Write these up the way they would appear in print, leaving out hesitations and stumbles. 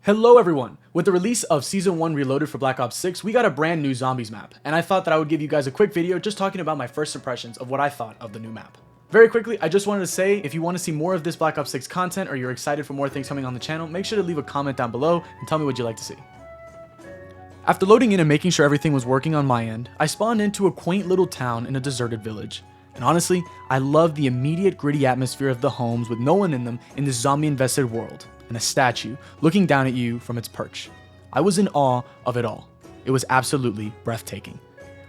Hello everyone! With the release of Season 1 Reloaded for Black Ops 6, we got a brand new Zombies map, and I thought that I would give you guys a quick video just talking about my first impressions of what I thought of the new map. Very quickly, I just wanted to say, if you want to see more of this Black Ops 6 content or you're excited for more things coming on the channel, make sure to leave a comment down below and tell me what you'd like to see. After loading in and making sure everything was working on my end, I spawned into a quaint little town in a deserted village. And honestly, I love the immediate gritty atmosphere of the homes with no one in them in this zombie-infested world, and a statue looking down at you from its perch. I was in awe of it all. It was absolutely breathtaking.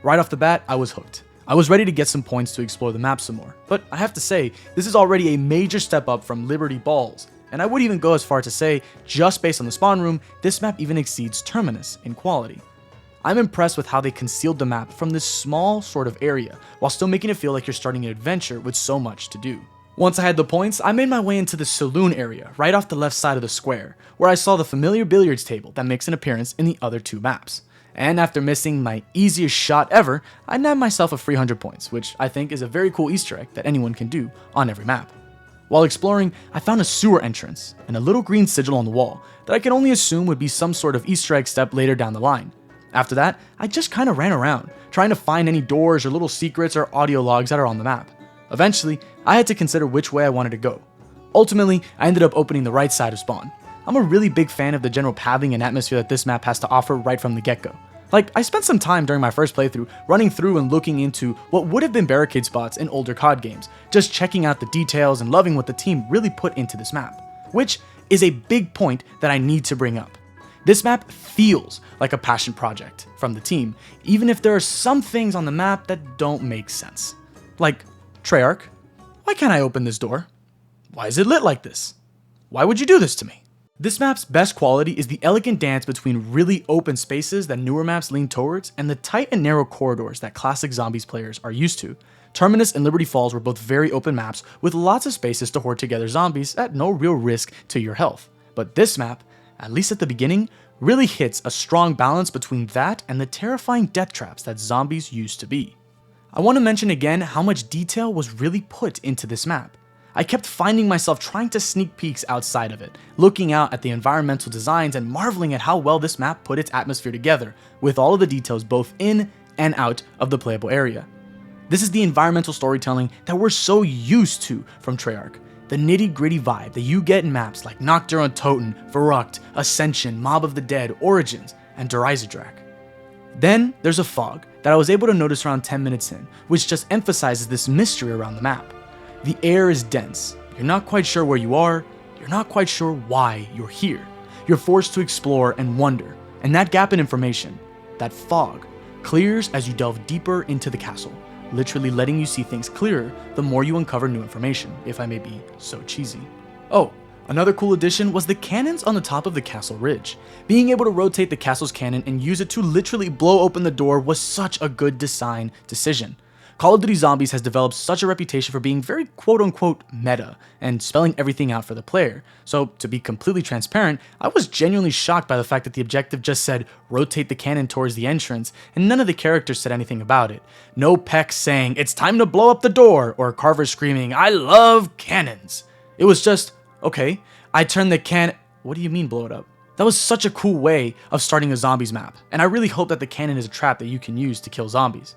Right off the bat, I was hooked. I was ready to get some points to explore the map some more, but I have to say, this is already a major step up from Liberty Balls, and I would even go as far to say, just based on the spawn room, this map even exceeds Terminus in quality. I'm impressed with how they concealed the map from this small sort of area, while still making it feel like you're starting an adventure with so much to do. Once I had the points, I made my way into the saloon area, right off the left side of the square, where I saw the familiar billiards table that makes an appearance in the other two maps. And after missing my easiest shot ever, I nabbed myself a free 100 points, which I think is a very cool Easter egg that anyone can do on every map. While exploring, I found a sewer entrance, and a little green sigil on the wall that I can only assume would be some sort of Easter egg step later down the line. After that, I just kinda ran around, trying to find any doors or little secrets or audio logs that are on the map. Eventually, I had to consider which way I wanted to go. Ultimately, I ended up opening the right side of spawn. I'm a really big fan of the general pathing and atmosphere that this map has to offer right from the get-go. Like, I spent some time during my first playthrough running through and looking into what would have been barricade spots in older COD games, just checking out the details and loving what the team really put into this map, which is a big point that I need to bring up. This map feels like a passion project from the team, even if there are some things on the map that don't make sense. Like, Treyarch, why can't I open this door? Why is it lit like this? Why would you do this to me? This map's best quality is the elegant dance between really open spaces that newer maps lean towards and the tight and narrow corridors that classic Zombies players are used to. Terminus and Liberty Falls were both very open maps with lots of spaces to hoard together zombies at no real risk to your health. But this map, at least at the beginning, really hits a strong balance between that and the terrifying death traps that zombies used to be. I want to mention again how much detail was really put into this map. I kept finding myself trying to sneak peeks outside of it, looking out at the environmental designs and marveling at how well this map put its atmosphere together, with all of the details both in and out of the playable area. This is the environmental storytelling that we're so used to from Treyarch. The nitty-gritty vibe that you get in maps like Nocturne on Toten, Verrucht, Ascension, Mob of the Dead, Origins, and Der Eisendrache. Then there's a fog that I was able to notice around 10 minutes in, which just emphasizes this mystery around the map. The air is dense, you're not quite sure where you are, you're not quite sure why you're here. You're forced to explore and wonder, and that gap in information, that fog, clears as you delve deeper into the castle, literally letting you see things clearer the more you uncover new information, if I may be so cheesy. Oh, another cool addition was the cannons on the top of the castle ridge. Being able to rotate the castle's cannon and use it to literally blow open the door was such a good design decision. Call of Duty Zombies has developed such a reputation for being very quote-unquote meta and spelling everything out for the player. So, to be completely transparent, I was genuinely shocked by the fact that the objective just said, rotate the cannon towards the entrance, and none of the characters said anything about it. No Peck saying, it's time to blow up the door, or Carver screaming, I love cannons. It was just, okay, I turned the what do you mean blow it up? That was such a cool way of starting a Zombies map, and I really hope that the cannon is a trap that you can use to kill zombies.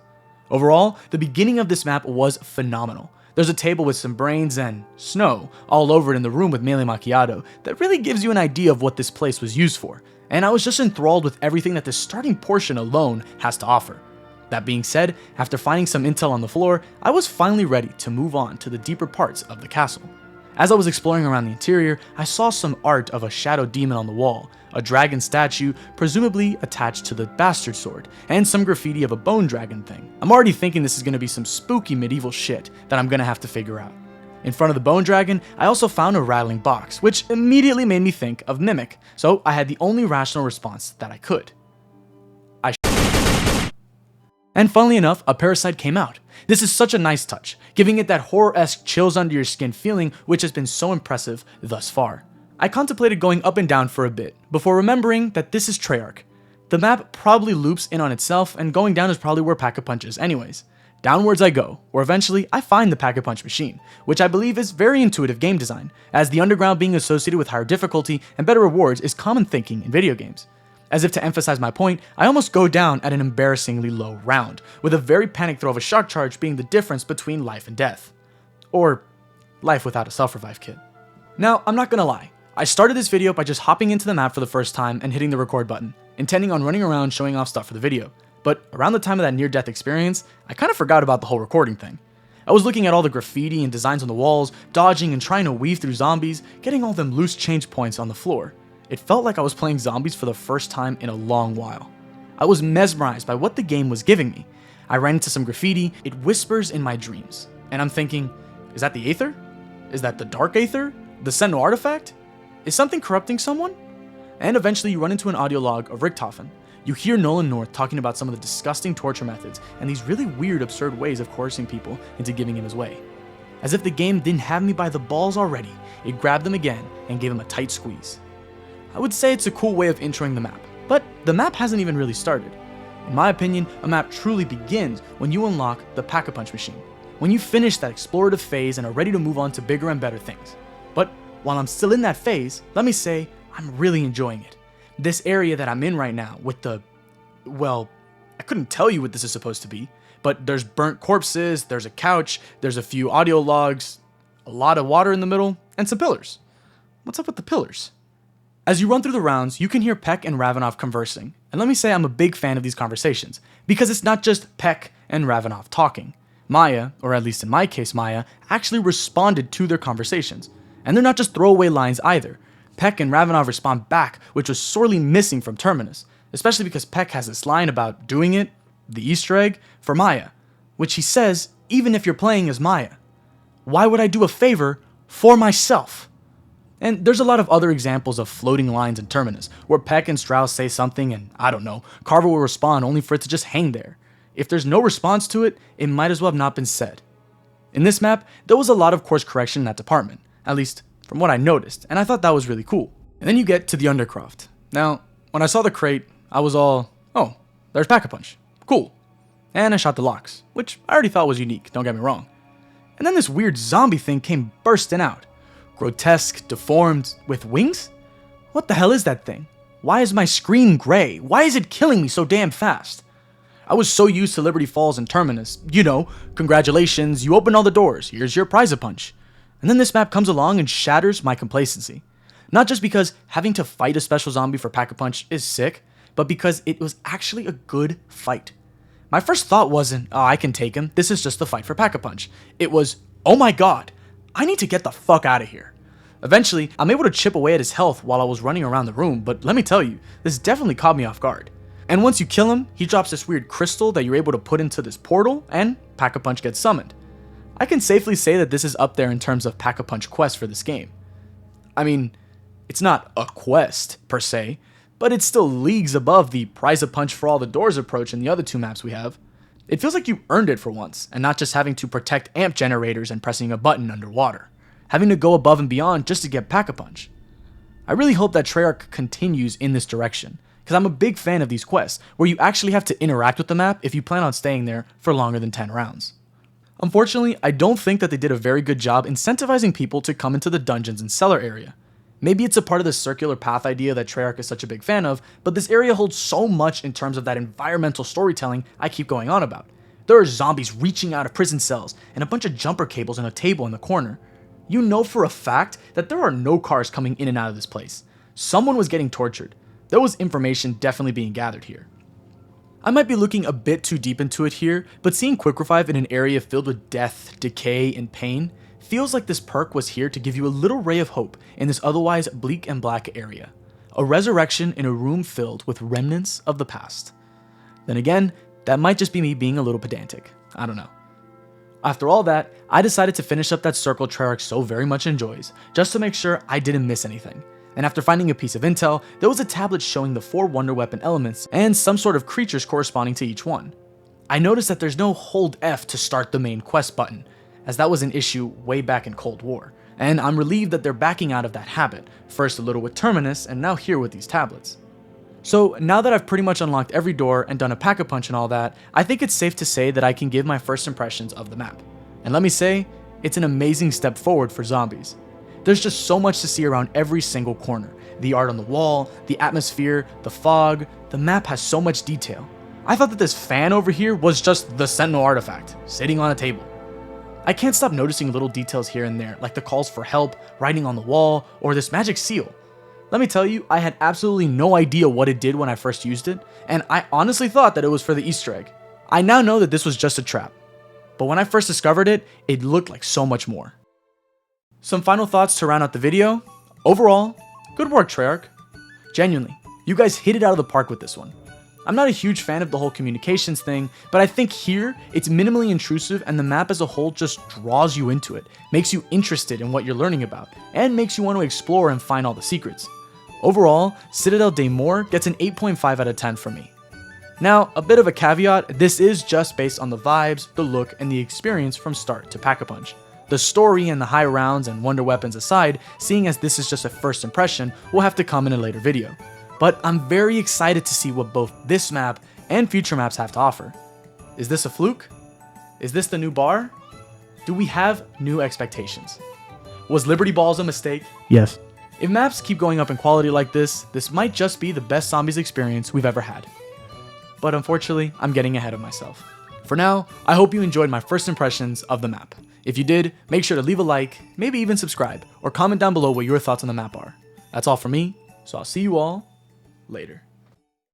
Overall, the beginning of this map was phenomenal. There's a table with some brains and snow all over it in the room with Melee Macchiato that really gives you an idea of what this place was used for, and I was just enthralled with everything that the starting portion alone has to offer. That being said, after finding some intel on the floor, I was finally ready to move on to the deeper parts of the castle. As I was exploring around the interior, I saw some art of a shadow demon on the wall, a dragon statue presumably attached to the bastard sword, and some graffiti of a bone dragon thing. I'm already thinking this is going to be some spooky medieval shit that I'm going to have to figure out. In front of the bone dragon, I also found a rattling box, which immediately made me think of Mimic, so I had the only rational response that I could. And funnily enough, a parasite came out. This is such a nice touch, giving it that horror-esque chills under your skin feeling which has been so impressive thus far. I contemplated going up and down for a bit, before remembering that this is Treyarch. The map probably loops in on itself, and going down is probably where Pack-a-Punch is anyways. Downwards I go, where eventually I find the Pack-a-Punch machine, which I believe is very intuitive game design, as the underground being associated with higher difficulty and better rewards is common thinking in video games. As if to emphasize my point, I almost go down at an embarrassingly low round, with a very panic throw of a shock charge being the difference between life and death. Or life without a self-revive kit. Now, I'm not gonna lie, I started this video by just hopping into the map for the first time and hitting the record button, intending on running around showing off stuff for the video. But around the time of that near-death experience, I kind of forgot about the whole recording thing. I was looking at all the graffiti and designs on the walls, dodging and trying to weave through zombies, getting all them loose change points on the floor. It felt like I was playing zombies for the first time in a long while. I was mesmerized by what the game was giving me. I ran into some graffiti, it whispers in my dreams. And I'm thinking, is that the Aether? Is that the Dark Aether? The Sentinel artifact? Is something corrupting someone? And eventually you run into an audio log of Richtofen. You hear Nolan North talking about some of the disgusting torture methods and these really weird, absurd ways of coercing people into giving him his way. As if the game didn't have me by the balls already, it grabbed them again and gave him a tight squeeze. I would say it's a cool way of introing the map, but the map hasn't even really started. In my opinion, a map truly begins when you unlock the Pack-a-Punch machine, when you finish that explorative phase and are ready to move on to bigger and better things. But while I'm still in that phase, let me say, I'm really enjoying it. This area that I'm in right now with well, I couldn't tell you what this is supposed to be, but there's burnt corpses, there's a couch, there's a few audio logs, a lot of water in the middle, and some pillars. What's up with the pillars? As you run through the rounds, you can hear Peck and Ravenov conversing, and let me say I'm a big fan of these conversations, because it's not just Peck and Ravenov talking. Maya, or at least in my case Maya, actually responded to their conversations, and they're not just throwaway lines either. Peck and Ravenov respond back, which was sorely missing from Terminus, especially because Peck has this line about doing it, the Easter egg, for Maya, which he says even if you're playing as Maya. Why would I do a favor for myself? And there's a lot of other examples of floating lines in Terminus, where Peck and Strauss say something and, I don't know, Carver will respond only for it to just hang there. If there's no response to it, it might as well have not been said. In this map, there was a lot of course correction in that department, at least from what I noticed, and I thought that was really cool. And then you get to the Undercroft. Now, when I saw the crate, I was all, oh, there's Pack-a-Punch. Cool. And I shot the locks, which I already thought was unique, don't get me wrong. And then this weird zombie thing came bursting out. Grotesque, deformed, with wings? What the hell is that thing? Why is my screen gray? Why is it killing me so damn fast? I was so used to Liberty Falls and Terminus. You know, congratulations, you opened all the doors, here's your prize-a-punch. And then this map comes along and shatters my complacency. Not just because having to fight a special zombie for Pack-a-Punch is sick, but because it was actually a good fight. My first thought wasn't, oh, I can take him, this is just the fight for Pack-a-Punch. It was, oh my god, I need to get the fuck out of here. Eventually, I'm able to chip away at his health while I was running around the room, but let me tell you, this definitely caught me off guard. And once you kill him, he drops this weird crystal that you're able to put into this portal, and Pack-a-Punch gets summoned. I can safely say that this is up there in terms of Pack-a-Punch quests for this game. I mean, it's not a quest, per se, but it's still leagues above the prize-a-punch for all the doors approach in the other two maps we have. It feels like you earned it for once, and not just having to protect amp generators and pressing a button underwater. Having to go above and beyond just to get Pack-a-Punch. I really hope that Treyarch continues in this direction, because I'm a big fan of these quests, where you actually have to interact with the map if you plan on staying there for longer than 10 rounds. Unfortunately, I don't think that they did a very good job incentivizing people to come into the dungeons and cellar area. Maybe it's a part of the circular path idea that Treyarch is such a big fan of, but this area holds so much in terms of that environmental storytelling I keep going on about. There are zombies reaching out of prison cells, and a bunch of jumper cables and a table in the corner. You know for a fact that there are no cars coming in and out of this place. Someone was getting tortured. There was information definitely being gathered here. I might be looking a bit too deep into it here, but seeing Quick Revive in an area filled with death, decay, and pain feels like this perk was here to give you a little ray of hope in this otherwise bleak and black area. A resurrection in a room filled with remnants of the past. Then again, that might just be me being a little pedantic. I don't know. After all that, I decided to finish up that circle Treyarch so very much enjoys, just to make sure I didn't miss anything. And after finding a piece of intel, there was a tablet showing the 4 Wonder Weapon elements and some sort of creatures corresponding to each one. I noticed that there's no hold F to start the main quest button, as that was an issue way back in Cold War, and I'm relieved that they're backing out of that habit, first a little with Terminus and now here with these tablets. So now that I've pretty much unlocked every door and done a pack-a-punch and all that, I think it's safe to say that I can give my first impressions of the map. And let me say, it's an amazing step forward for zombies. There's just so much to see around every single corner. The art on the wall, the atmosphere, the fog, the map has so much detail. I thought that this fan over here was just the Sentinel artifact, sitting on a table. I can't stop noticing little details here and there, like the calls for help, writing on the wall, or this magic seal. Let me tell you, I had absolutely no idea what it did when I first used it, and I honestly thought that it was for the Easter egg. I now know that this was just a trap, but when I first discovered it, it looked like so much more. Some final thoughts to round out the video. Overall, good work, Treyarch. Genuinely, you guys hit it out of the park with this one. I'm not a huge fan of the whole communications thing, but I think here, it's minimally intrusive and the map as a whole just draws you into it, makes you interested in what you're learning about, and makes you want to explore and find all the secrets. Overall, CITADELLE gets an 8.5 out of 10 from me. Now, a bit of a caveat, this is just based on the vibes, the look, and the experience from start to Pack-a-Punch. The story and the high rounds and wonder weapons aside, seeing as this is just a first impression, will have to come in a later video. But I'm very excited to see what both this map and future maps have to offer. Is this a fluke? Is this the new bar? Do we have new expectations? Was Liberty Balls a mistake? Yes. If maps keep going up in quality like this might just be the best zombies experience we've ever had. But unfortunately, I'm getting ahead of myself. For now, I hope you enjoyed my first impressions of the map. If you did, make sure to leave a like, maybe even subscribe, or comment down below what your thoughts on the map are. That's all from me, so I'll see you all later.